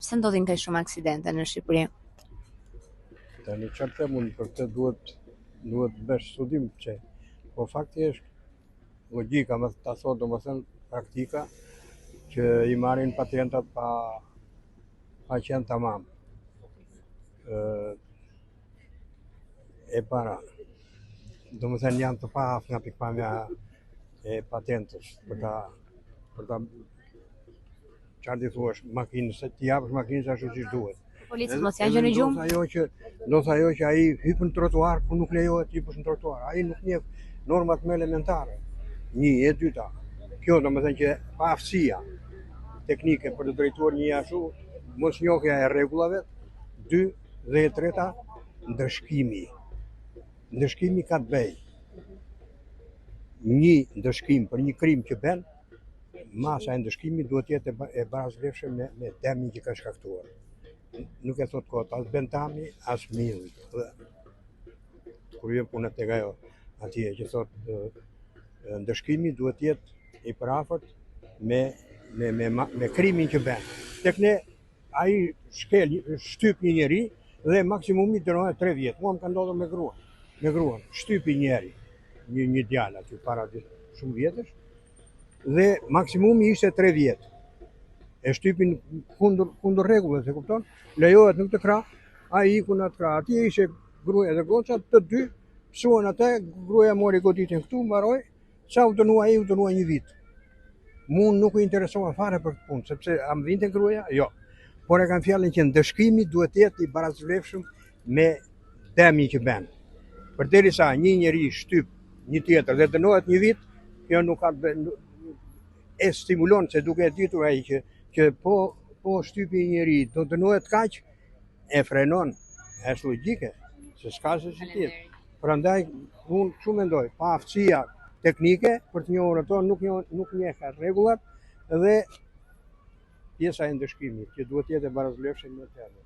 pse ndodhin kaq shumë aksidente në Shqipëri? Tani çfarë them unë për këtë duhet bësh studim pse. Po fakti është logjika, më ta thot domethënë praktika që i marrin pacientat pa qenë tamam. E para, domethënë janë të pahaftë nga pikpamja e patentës për ta çfarë di thuash, makinës, se ti japësh makinës ashtu siç duhet. Policët mos janë gjë në gjumë? Ndosë ajo që ai hyp në trotuar, por nuk lejohet të hypësh në trotuar. Ai nuk njeh normat më elementare. Një, e dyta. Kjo domethënë që paaftësia teknike për të drejtuar një ashtu, mosnjohja e rregullave. 2 dhe e treta, ndëshkimi. Ndëshkimi ka të bëjë. Një ndëshkim për një krim që bën, masa e ndëshkimit duhet të jetë e barazvlefshme me dëmin që ka shkaktuar. Nuk e thot kot, as bentami, as milli. Kur vjen puna tek ajo atje që thot ndëshkimi duhet të jetë i përafërt me krimin që bën. Tek ne ai shtyp një njeri dhe maksimumi dënohet 3 vjet. Mua më ka ndodhur me gruan. Shtypi njeri, një djalë aty para shumë vjetësh dhe maksimumi ishte 3 vjet. E shtypin kundër rregullave, e kupton? Lejohet në këtë krah, ai iku në atë krah. Atje ishte gruaja dhe goca, të dy psuan atë, gruaja mori goditjen këtu, mbaroi, sa u dënua ai, u dënua 1 vit. Mu nuk u interesova fare për këtë punë, sepse a më vinte gruaja? Jo. Por e kam fjalën që ndëshkimi duhet të jetë i barazvlefshëm me dëmin që bën. Përderisa një njeri shtyp një tjetër dhe dënohet 1 vit, kjo nuk ka e stimulon se duke e ditur ai që po shtypi një njeri do dënohet kaq, e frenon, është logjike, se s'ka se si tjetë. Prandaj unë kështu mendoj, paaftësia teknike për të njohur ato nuk njeh rregullat dhe pjesa e ndëshkimit që duhet të jetë e barazvlefshme me të tjerë.